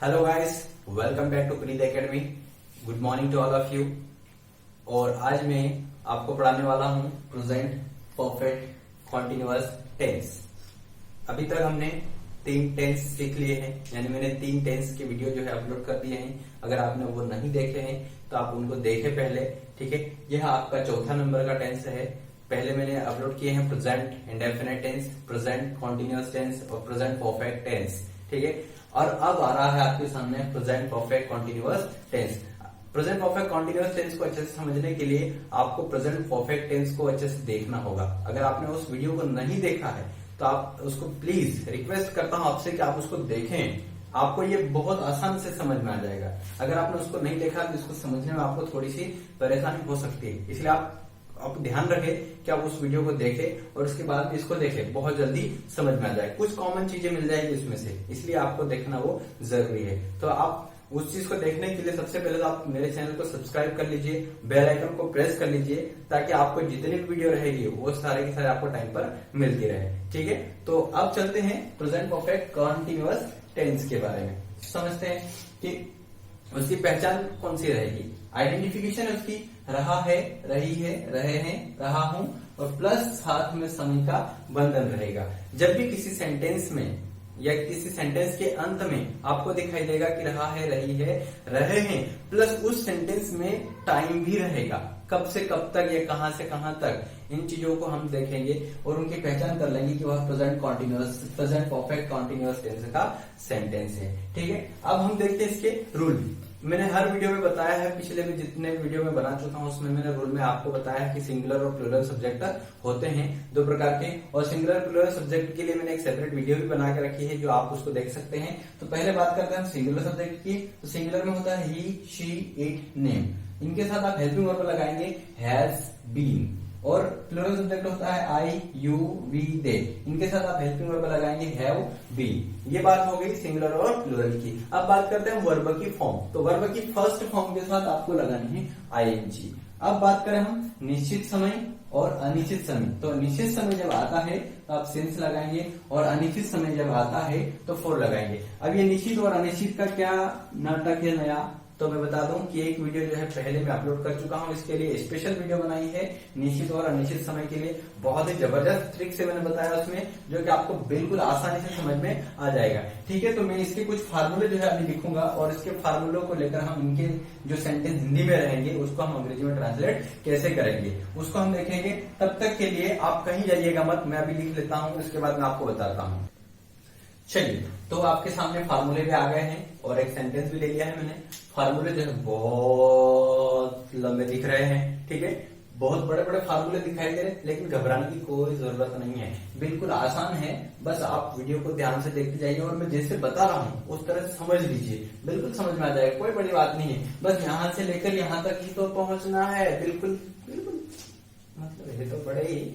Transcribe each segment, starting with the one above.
Hello guys, welcome back to Preet Academy. Good morning to all of you. और आज मैं आपको पढ़ाने वाला हूं प्रेजेंट परफेक्ट कॉन्टिन्यूअस टेंस। अभी तक हमने 3 टेंस सीख लिए हैं, यानी मैंने 3 टेंस के वीडियो जो है अपलोड कर दिए हैं। अगर आपने वो नहीं देखे हैं तो आप उनको देखें पहले, ठीक है। यह आपका चौथा नंबर का टेंस है। पहले मैंने अपलोड किए हैं present indefinite tense, present continuous tense और प्रेजेंट परफेक्ट टेंस, ठीक है। और अब आ रहा है आपके सामने present perfect continuous tense. Present perfect continuous tense को अच्छे से समझने के लिए आपको प्रेजेंट परफेक्ट टेंस को अच्छे से देखना होगा। अगर आपने उस वीडियो को नहीं देखा है तो आप उसको प्लीज रिक्वेस्ट करता हूं आपसे कि आप उसको देखें। आपको ये बहुत आसान से समझ में आ जाएगा। अगर आपने उसको नहीं देखा तो इसको समझने में आपको थोड़ी सी परेशानी हो सकती है, इसलिए आप ध्यान रखें कि आप उस वीडियो को देखें और उसके बाद भी इसको देखें। बहुत जल्दी समझ में आ जाए, कुछ कॉमन चीजें मिल जाएगी उसमें से, इसलिए आपको देखना वो जरूरी है। तो आप उस चीज को देखने के लिए सबसे पहले तो आप मेरे चैनल को सब्सक्राइब कर लीजिए, बेल आइकन को प्रेस कर लीजिए, ताकि आपको जितनी भी वीडियो रहेगी वो सारे के सारे आपको टाइम पर मिलती रहे, ठीक है। तो अब चलते हैं प्रेजेंट परफेक्ट कॉन्टिन्यूअस टेंस के बारे में। समझते हैं कि उसकी पहचान कौन सी रहेगी। आइडेंटिफिकेशन उसकी रहा है, रही है, रहे हैं, रहा हूं और प्लस साथ में समय का बंधन रहेगा। जब भी किसी सेंटेंस में या किसी सेंटेंस के अंत में आपको दिखाई देगा कि रहा है, रही है, रहे हैं, प्लस उस सेंटेंस में टाइम भी रहेगा, कब से कब तक या कहां से कहां तक, इन चीजों को हम देखेंगे और उनकी पहचान कर लेंगे कि वह प्रेजेंट परफेक्ट कॉन्टिन्यूअस टेंस का सेंटेंस है, ठीक है। अब हम देखते हैं इसके रूल। मैंने हर वीडियो में बताया है, पिछले भी जितने वीडियो में बना चुका हूं उसमें मैंने रूल में आपको बताया है कि सिंगुलर और प्लूरल सब्जेक्ट होते हैं 2 प्रकार के, और सिंगुलर प्लूरल सब्जेक्ट के लिए मैंने एक सेपरेट वीडियो भी बना के रखी है जो आप उसको देख सकते हैं। तो पहले बात करते हैं सिंगुलर सब्जेक्ट की। तो सिंगुलर में होता है ही, शी, इट, नेम। इनके साथ आप हेल्पिंग वर्ब लगाएंगे हैज, बीन। और प्लूरल सब्जेक्ट होता है आई, यू, वी, दे। इनके साथ आप हेल्पिंग वर्ब लगाएंगे हैव, बीन। ये बात हो गई सिंगुलर और प्लूरल की। अब बात करते हैं वर्ब की फॉर्म। तो वर्ब की फर्स्ट फॉर्म के साथ आपको लगानी है आईएनजी। अब बात करें हम निश्चित समय और अनिश्चित समय। तो निश्चित समय जब आता है तो आप सिंस लगाएंगे और अनिश्चित समय जब आता है तो फॉर लगाएंगे। अब ये निश्चित और अनिश्चित का क्या नाटक है नया, तो मैं बता दूं कि एक वीडियो जो है पहले मैं अपलोड कर चुका हूं, इसके लिए स्पेशल वीडियो बनाई है निश्चित और अनिश्चित समय के लिए। बहुत ही जबरदस्त ट्रिक से मैंने बताया उसमें, जो कि आपको बिल्कुल आसानी से समझ में आ जाएगा, ठीक है। तो मैं इसके कुछ फार्मूले जो है अभी लिखूंगा और इसके फार्मूलों को लेकर हम इनके जो सेंटेंस हिंदी में रहेंगे उसको हम अंग्रेजी में ट्रांसलेट कैसे करेंगे उसको हम देखेंगे। तब तक के लिए आप कहीं जाइएगा मत, मैं अभी लिख लेता हूं, उसके बाद मैं आपको बताता हूं। चलिए, तो आपके सामने फार्मूले भी आ गए हैं और एक सेंटेंस भी ले लिया है मैंने। फार्मूले जो है बहुत लंबे दिख रहे हैं, ठीक है, बहुत बड़े बड़े फार्मूले दिखाई दे रहे हैं, लेकिन घबराने की कोई जरूरत नहीं है, बिल्कुल आसान है। बस आप वीडियो को ध्यान से देखते जाइए और मैं जैसे बता रहा हूँ उस तरह से समझ लीजिए, बिल्कुल समझ में आ जाएगा, कोई बड़ी बात नहीं है। बस यहाँ से लेकर यहाँ तक ही तो पहुंचना है, बिल्कुल बिल्कुल। मतलब ये तो बड़े ही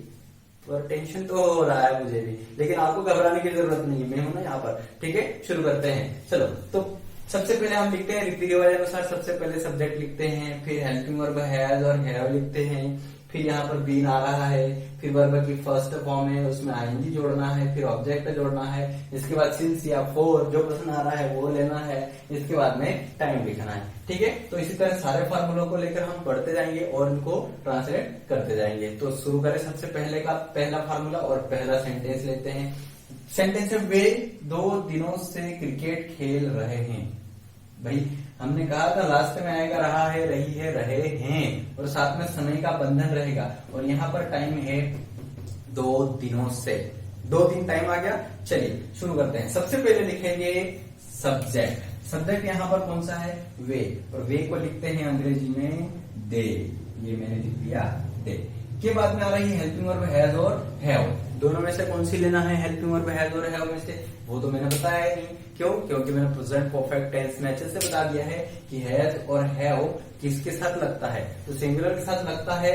और टेंशन तो हो रहा है मुझे भी, लेकिन आपको घबराने की जरूरत नहीं है, मैं हूं ना यहाँ पर, ठीक है। शुरू करते हैं। चलो, तो सबसे पहले हम लिखते हैं रीति रिवाज अनुसार। सबसे पहले सब्जेक्ट लिखते हैं, फिर हेल्पिंग वर्ब हैज और हैव लिखते हैं, फिर यहाँ पर बीन आ रहा है, फिर वर्ब की फर्स्ट फॉर्म है उसमें आईएनजी जोड़ना है, फिर ऑब्जेक्ट जोड़ना है, इसके बाद सिंस या फॉर जो प्रश्न आ रहा है वो लेना है, इसके बाद में टाइम लिखना है, ठीक है। तो इसी तरह सारे फार्मूलों को लेकर हम पढ़ते जाएंगे और इनको ट्रांसलेट करते जाएंगे। तो शुरू करें सबसे पहले का पहला फार्मूला और पहला सेंटेंस लेते हैं। सेंटेंस में वे 2 दिनों से क्रिकेट खेल रहे हैं। भाई हमने कहा था लास्ट में आएगा रहा है, रही है, रहे हैं और साथ में समय का बंधन रहेगा, और यहाँ पर टाइम है 2 दिनों से, 2 दिन टाइम आ गया। चलिए शुरू करते हैं। सबसे पहले लिखेंगे सब्जेक्ट। सब्जेक्ट यहाँ पर कौन सा है, वे, और वे को लिखते हैं अंग्रेजी में दे। ये मैंने लिख दिया दे। के बाद में आ रही है हेल्पिंग वर्ब हैज और हैव। दोनों में से कौन सी लेना है, हेल्पिंग वर्ब हैज और हैव में से? वो तो मैंने बताया ही नहीं। क्यों? क्योंकि मैंने प्रेजेंट परफेक्ट टेंस में अच्छे से बता दिया है कि हैज और हैव किसके साथ लगता है। तो सिंगुलर के साथ लगता है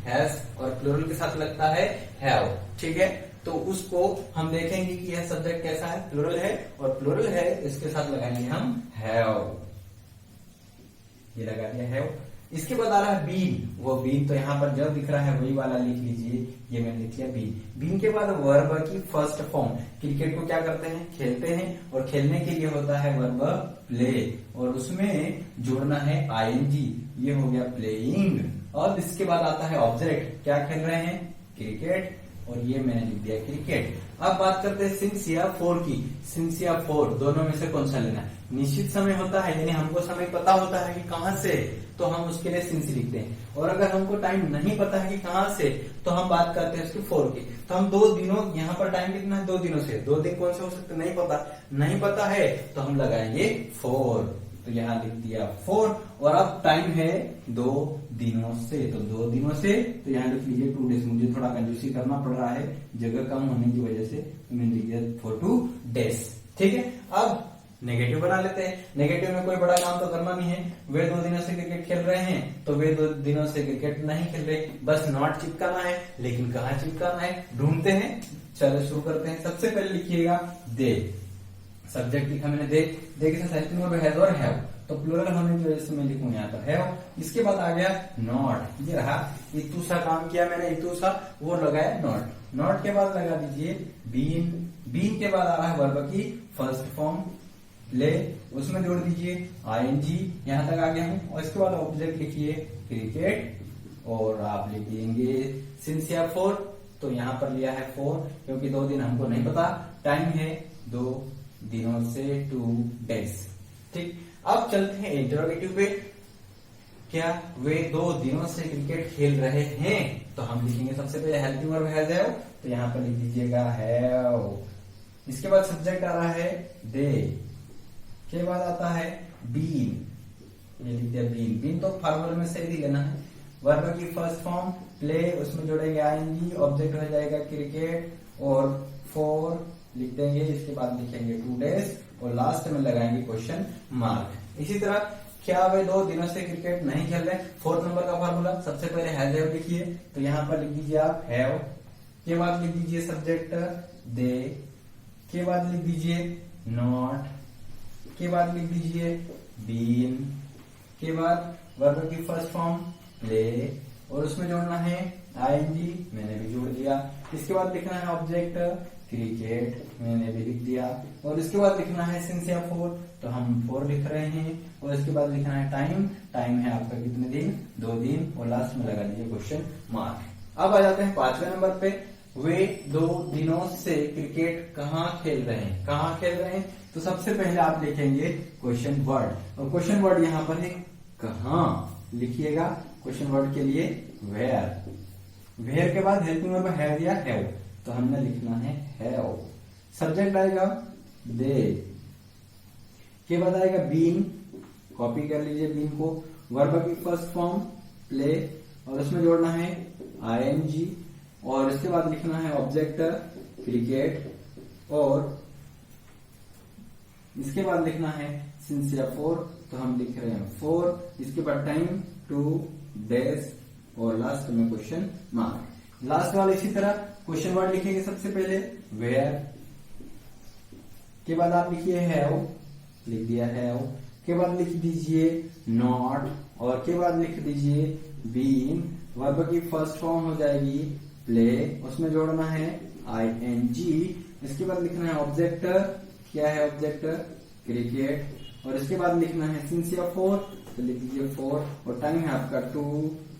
हैज और प्लूरल के साथ लगता है हैव, ठीक है। तो उसको हम देखेंगे कि यह सब्जेक्ट कैसा है, प्लूरल है, और प्लूरल है इसके साथ लगाएंगे हम हैव। ये लगा दिया हैव। इसके बाद आ रहा है बीन, वो बीन तो यहाँ पर जब दिख रहा है वही वाला लिख लीजिए, ये मैंने लिख लिया बीन। बीन के बाद वर्ब की फर्स्ट फॉर्म, क्रिकेट को क्या करते हैं, खेलते हैं, और खेलने के लिए होता है वर्ब प्ले, और उसमें जोड़ना है आईएनजी, ये हो गया प्लेइंग। और इसके बाद आता है ऑब्जेक्ट, क्या खेल रहे हैं, क्रिकेट, और ये मैंने लिख दिया क्रिकेट। अब बात करते हैं सिंस या फोर की। सिंस या फोर दोनों में से कौन सा लेना है। निश्चित समय होता है, यानी हमको समय पता होता है कि कहाँ से, तो हम उसके लिए सिंस लिखते हैं। और अगर हमको टाइम नहीं पता है कि कहाँ से, तो हम बात करते हैं उसकी फोर की। तो हम 2 दिनों, यहाँ पर टाइम कितना है, 2 दिनों से, 2 दिन कौन से हो सकते, नहीं पता है तो हम लगाएंगे 4, तो यहाँ लिख दिया 4। और अब टाइम है 2 दिनों से, तो 2 दिनों से, तो यहाँ लिख लीजिए 2 डेज। मुझे थोड़ा कंजूसी करना पड़ रहा है जगह कम होने की वजह से, मैंने लिख दिया 42 डेज। ठीक है, अब नेगेटिव बना लेते हैं। नेगेटिव में कोई बड़ा काम तो करना नहीं है, वे 2 दिनों से क्रिकेट खेल रहे हैं, तो वे 2 दिनों से क्रिकेट नहीं खेल रहे, बस नॉट चिपकाना है। लेकिन कहाँ चिपकाना है, ढूंढते हैं। चलो शुरू करते हैं। सबसे पहले लिखिएगा दे, सब्जेक्ट लिखा मैंने दे के साथ हेल्पिंग वर्ब हैज और हैव, तो प्लूरल होने की वजह से मैं लिखूं यहाँ पर हैव। इसके बाद आ गया नॉट, ये रहा, इतू सा काम किया मैंने, इतू सा, वो लगाया नॉट। नॉट के बाद लगा दीजिए बीन। बीन के बाद आ रहा है वर्ब की फर्स्ट फॉर्म प्ले, उसमें जोड़ दीजिए आईएनजी, यहां तक आ गया हूं। और इसके बाद ऑब्जेक्ट लिखिए क्रिकेट, और आप लिख देंगे सिंस या 4, तो यहाँ पर लिया है 4 क्योंकि 2 दिन हमको नहीं पता, टाइम है 2 दिनों से 2 डेज। ठीक, अब चलते हैं इंटरोगेटिव पे। क्या वे 2 दिनों से क्रिकेट खेल रहे हैं, तो हम लिखेंगे सबसे पहले हेल्पिंग वर्ब हैज हैव, तो यहाँ पर लिख दीजिएगा हैव। इसके बाद सब्जेक्ट आ रहा है दे, के बाद आता है बीन, ये लिख दिया बीन। बीन तो फॉर्मूले में से ही लेना है। वर्ब की फर्स्ट फॉर्म प्ले, उसमें जोड़ेंगे आईएनजी, ऑब्जेक्ट हो जाएगा क्रिकेट, और 4 लिख देंगे। इसके बाद लिखेंगे 2 डेज, और लास्ट में लगाएंगे क्वेश्चन मार्क। इसी तरह क्या वे 2 दिनों से क्रिकेट नहीं खेल रहे, 4th नंबर का फॉर्मूला, सबसे पहले हैज हैव लिखिए, तो यहाँ पर लिख दीजिए आप हैव, के बाद लिख दीजिए सब्जेक्ट दे, के बाद लिख दीजिए नॉट, के बाद लिख दीजिए बीन, के बाद वर्ब की फर्स्ट फॉर्म प्ले, और उसमें जोड़ना है आईएनजी, मैंने भी जोड़ दिया। इसके बाद लिखना है ऑब्जेक्ट क्रिकेट, मैंने भी लिख दिया। और इसके बाद लिखना है सिंस या 4, तो हम 4 लिख रहे हैं। और इसके बाद लिखना है टाइम, टाइम है आपका कितने दिन, 2 दिन, और लास्ट में लगा दीजिए क्वेश्चन मार्क। अब आ जाते हैं 5वें नंबर पे। वे 2 दिनों से क्रिकेट कहाँ खेल रहे हैं, कहाँ खेल रहे हैं, तो सबसे पहले आप लिखेंगे क्वेश्चन वर्ड, और क्वेश्चन वर्ड यहाँ पर है कहाँ, लिखिएगा। क्वेश्चन वर्ड के लिए वेयर, वेयर के बाद हेल्पिंग वर्ब हैव या हैव, तो हमने लिखना है हैव। सब्जेक्ट आएगा दे, के बाद आएगा बीन, कॉपी कर लीजिए बीन को। वर्ब की फर्स्ट फॉर्म प्ले, और उसमें जोड़ना है आईएनजी, और इसके बाद लिखना है ऑब्जेक्ट क्रिकेट, और इसके बाद लिखना है सिंस या 4, तो हम लिख रहे हैं 4। इसके बाद टाइम 2 डेज, और लास्ट में क्वेश्चन मार्क। लास्ट वाला इसी तरह क्वेश्चन वर्ड लिखेंगे सबसे पहले वेयर, के बाद आप लिखिए हैव, लिख दिया हैव, के बाद लिख दीजिए नॉट, और के बाद लिख दीजिए बीन। वर्ब की फर्स्ट फॉर्म हो जाएगी प्ले, उसमें जोड़ना है आईएनजी। इसके बाद लिखना है ऑब्जेक्ट, क्या है ऑब्जेक्ट क्रिकेट, और इसके बाद लिखना है सिंस या 4, तो लिख दीजिए 4, और टाइम है आपका 2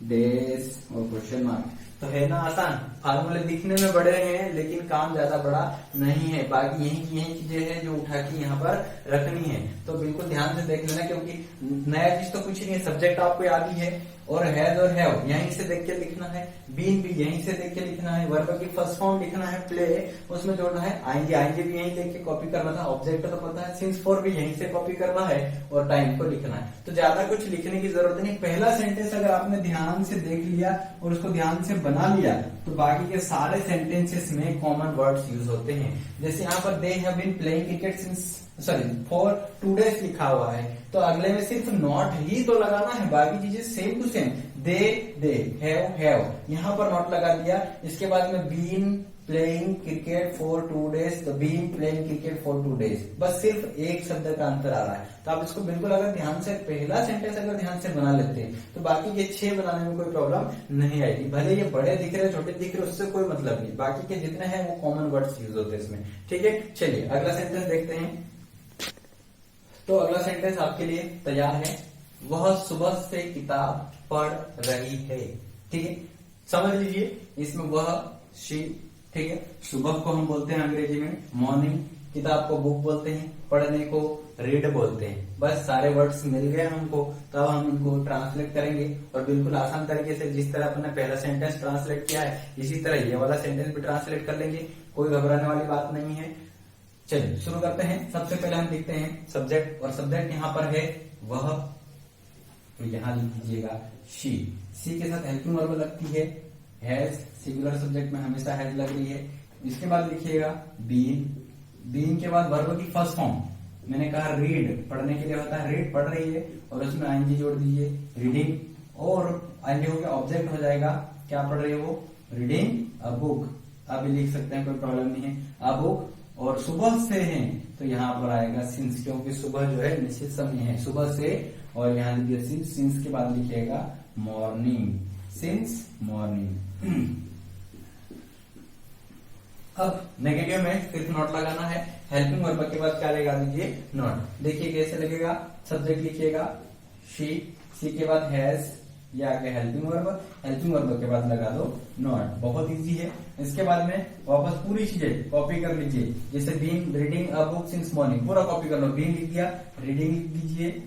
डेज, और क्वेश्चन मार्क। तो है ना आसान, फार्मूले दिखने में बड़े हैं लेकिन काम ज्यादा बड़ा नहीं है। बाकी यही चीजें हैं जो उठा के यहाँ पर रखनी है, तो बिल्कुल ध्यान से देख लेना, क्योंकि नया चीज तो कुछ नहीं है। सब्जेक्ट आपको याद ही है, और हैज और हैव यहीं से देख के लिखना है, बीन भी यहीं से देख के लिखना है, वर्ब की फर्स्ट फॉर्म लिखना है प्ले, उसमें जोड़ना है आएंगे, आएंगे भी यहीं देख के कॉपी करना था, ऑब्जेक्ट तो पता है, सिंस 4 भी यहीं से कॉपी करना है, और टाइम को लिखना है। तो ज्यादा कुछ लिखने की जरूरत नहीं। पहला सेंटेंस अगर आपने ध्यान से देख लिया और उसको ध्यान से बना लिया, तो बाकी के सारे सेंटेंसेस में कॉमन वर्ड्स यूज होते हैं। जैसे यहाँ पर they have been playing cricket since for 2 days लिखा हुआ है, तो अगले में सिर्फ नॉट ही तो लगाना है, बाकी चीजें same to same. They have, यहाँ पर नॉट लगा दिया। इसके बाद में been playing cricket for 2 days, they been playing cricket for 2 days। बस सिर्फ एक शब्द का अंतर आ रहा है। तो आप इसको बिल्कुल अगर ध्यान से पहला सेंटेंस अगर ध्यान से बना लेते हैं तो बाकी के 6 बनाने में कोई प्रॉब्लम नहीं आएगी। भले ये बड़े दिख रहे छोटे दिख रहे उससे कोई मतलब नहीं, बाकी के जितने हैं वो कॉमन वर्ड्स यूज होते हैं इसमें। ठीक है, चलिए अगला सेंटेंस देखते हैं। तो अगला सेंटेंस आपके लिए तैयार है। वह सुबह से किताब पढ़ रही है। ठीक है, समझ लीजिए इसमें वह शी, ठीक है, सुबह को हम बोलते हैं अंग्रेजी में मॉर्निंग, किताब को बुक बोलते हैं, पढ़ने को रीड बोलते हैं। बस सारे वर्ड्स मिल गए हमको, तब हम इनको ट्रांसलेट करेंगे और बिल्कुल आसान तरीके से जिस तरह अपने पहला सेंटेंस ट्रांसलेट किया है इसी तरह ये वाला सेंटेंस भी ट्रांसलेट कर लेंगे। कोई घबराने वाली बात नहीं है। चलिए शुरू करते हैं। सबसे पहले हम देखते हैं सब्जेक्ट, और सब्जेक्ट यहाँ पर है वह, तो यहाँ लिख दीजिएगा शी। सी के साथ हेल्पिंग वर्ब लगती है हैज, सिंगुलर सब्जेक्ट में हमेशा हैज लग रही है। इसके बाद लिखिएगा बीन, बीन के बाद वर्ब की फर्स्ट फॉर्म, मैंने कहा रीड, पढ़ने के लिए होता है रीड, पढ़ रही है, और उसमें आईएनजी जोड़ दीजिए रीडिंग, और आईएनजी हो गया ऑब्जेक्ट हो जाएगा, क्या पढ़ रही है वो, रीडिंग अ बुक। अभी लिख सकते हैं, कोई प्रॉब्लम नहीं है, अ बुक। और सुबह से है तो यहाँ पर आएगा सिंस, क्योंकि सुबह जो है निश्चित समय है, सुबह से, और यहाँ लिखिए सिंस, सिंस के बाद लिखिएगा मॉर्निंग, सिंस मॉर्निंग। अब नेगेटिव में सिर्फ नॉट लगाना है, हेल्पिंग वर्ब के बाद क्या लगा दीजिए नॉट। देखिए कैसे लगेगा, सब्जेक्ट लिखिएगा शी, सी के बाद हैज, ये आगे हेल्पिंग वर्ब, हेल्पिंग वर्ब के बाद लगा दो नॉट। बहुत इजी है। इसके बाद में वापस पूरी चीजें कॉपी कर लीजिए, जैसे been reading a book since morning, पूरा कॉपी कर लो। बीन लिख दिया, रीडिंग लिख दीजिए,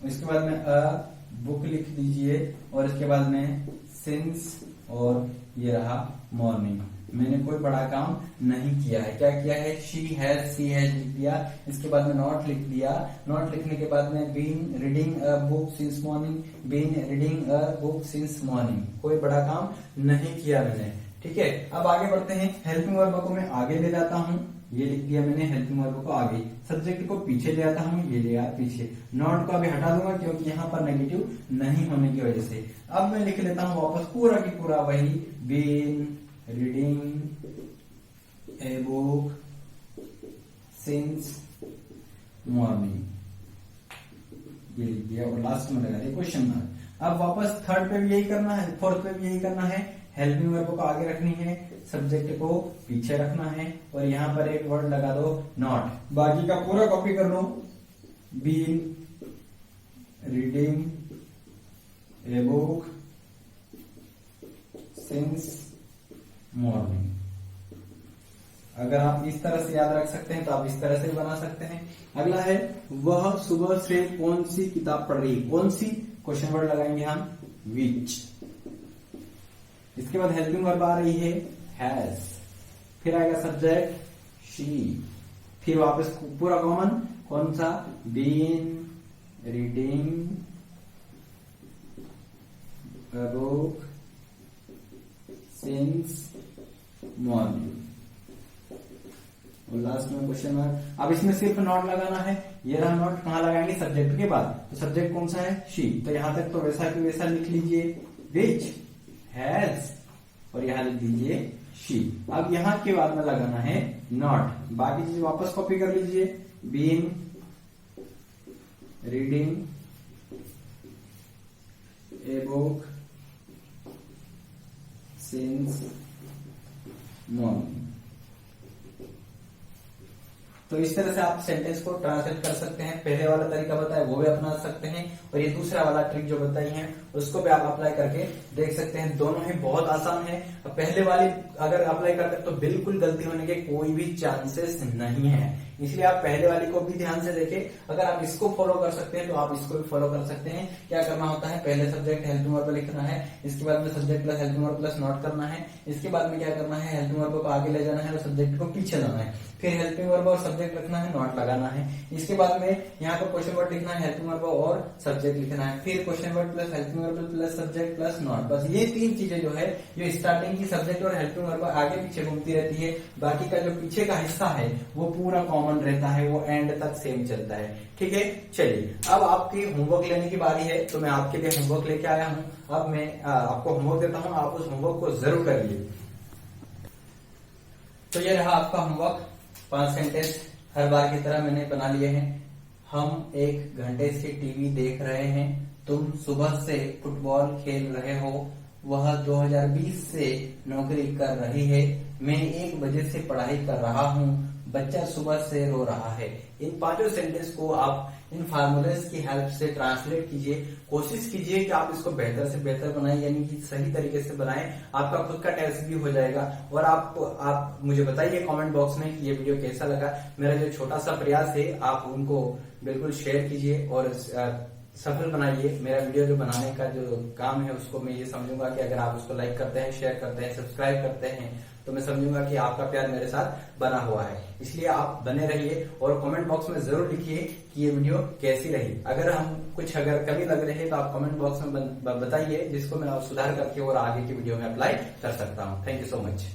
इसके बाद में अ बुक लिख दीजिए, और इसके बाद में सिंस, और ये रहा मॉर्निंग। मैंने कोई बड़ा काम नहीं किया है। क्या किया है, शी हैज, सी हैज लिख दिया, इसके बाद में नॉट लिख दिया, नॉट लिखने के बाद में been reading a book since morning, been reading a book since morning. कोई बड़ा काम नहीं किया मैंने। ठीक है, अब आगे बढ़ते हैं। हेल्पिंग वर्ब को मैं आगे ले जाता हूँ, ये लिख दिया मैंने हेल्पिंग वर्ब को आगे, सब्जेक्ट को पीछे ले आता हूँ, ये ले आया पीछे, नॉट को अभी हटा दूंगा क्योंकि यहाँ पर नेगेटिव नहीं होने की वजह से। अब मैं लिख लेता हूँ वापस पूरा की पूरा वही, been reading a book since morning, ये लिख दिया, और लास्ट में लगा दिया क्वेश्चन मार्क। अब वापस थर्ड पे भी यही करना है, फोर्थ पे भी यही करना है, हेल्पिंग वर्ब को आगे रखनी है, सब्जेक्ट को पीछे रखना है, और यहाँ पर एक वर्ड लगा दो नॉट। बाकी का पूरा कॉपी कर लो, been reading a book since morning. अगर आप इस तरह से याद रख सकते हैं तो आप इस तरह से बना सकते हैं। अगला है वह सुबह से कौन सी किताब पढ़ रही है, कौन सी, क्वेश्चन वर्ड लगाएंगे हम विच। इसके बाद हेल्पिंग वर्ब आ रही है हैज, फिर आएगा सब्जेक्ट शी, फिर वापस पूरा कॉमन कौन सा, been reading a book since morning, और लास्ट में क्वेश्चन मार्क। अब इसमें सिर्फ नॉट लगाना है, ये रहा नॉट, कहाँ लगाएंगे, सब्जेक्ट के बाद। तो सब्जेक्ट कौन सा है, शी, तो यहां तक तो वैसा कि वैसा लिख लीजिए, विच हैज, और यहां लिख दीजिए शी। अब यहां के बाद में लगाना है नॉट, बाकी चीज वापस कॉपी कर लीजिए, been reading a book since morning. तो इस तरह से आप सेंटेंस को ट्रांसलेट कर सकते हैं। पहले वाला तरीका बताया वो भी अपना सकते हैं, और ये दूसरा वाला ट्रिक जो बताई है उसको भी आप अप्लाई करके देख सकते हैं। दोनों ही बहुत आसान है। पहले वाली अगर अप्लाई करते हैं तो बिल्कुल गलती होने के कोई भी चांसेस नहीं है, इसलिए आप पहले वाली को भी ध्यान से देखें। अगर आप इसको फॉलो कर सकते हैं तो आप इसको भी फॉलो कर सकते हैं। क्या करना होता है, पहले सब्जेक्ट हेल्पिंग वर्ब लिखना है, इसके बाद में subject plus helping verb plus not करना है, इसके बाद में क्या करना है, हेल्पिंग वर्ब को आगे ले जाना है और सब्जेक्ट को पीछे लाना है, फिर हेल्पिंग वर्ब और सब्जेक्ट रखना है, नॉट लगाना है, इसके बाद में यहाँ पर क्वेश्चन वर्ड लिखना है, हेल्पिंग वर्ब और सब्जेक्ट लिखना है, फिर question word plus helping verb plus subject plus not. बस ये तीन चीजें जो है जो स्टार्टिंग की सब्जेक्ट और हेल्पिंग वर्ब आगे पीछे घूमती रहती है, बाकी का जो पीछे का हिस्सा है वो पूरा कॉमन रहता है, वो एंड तक सेम चलता है। ठीक है, चलिए अब आपकी होमवर्क लेने की बारी है, तो मैं आपके लिए होमवर्क लेके आया हूँ। अब मैं आपको होमवर्क देता हूँ, आप उस होमवर्क को जरूर करिए। तो ये रहा आपका होमवर्क। 5 सेंटेंस हर बार की तरह मैंने बना लिए हैं। हम 1 घंटे से टीवी देख रहे हैं। तुम सुबह से फुटबॉल खेल रहे हो। वह 2020 से नौकरी कर रही है। मैं 1 बजे से पढ़ाई कर रहा हूँ। बच्चा सुबह से रो रहा है। इन 5 सेंटेंस को आप इन फार्मूलेस की हेल्प से ट्रांसलेट कीजिए। कोशिश कीजिए कि आप इसको बेहतर से बेहतर बनाएं, यानी कि सही तरीके से बनाएं। आपका खुद का टेस्ट भी हो जाएगा। और आप मुझे बताइए कमेंट बॉक्स में कि ये वीडियो कैसा लगा। मेरा जो छोटा सा प्रयास है आप उनको बिल्कुल शेयर कीजिए और सफल बनाइए। मेरा वीडियो जो बनाने का जो काम है उसको मैं ये समझूंगा कि अगर आप उसको लाइक करते हैं, शेयर करते हैं, सब्सक्राइब करते हैं तो मैं समझूंगा कि आपका प्यार मेरे साथ बना हुआ है। इसलिए आप बने रहिए और कमेंट बॉक्स में जरूर लिखिए कि ये वीडियो कैसी रही। अगर कमी लग रही है तो आप कमेंट बॉक्स में बताइए, जिसको मैं सुधार करके और आगे की वीडियो में अप्लाई कर सकता हूँ। Thank you so much.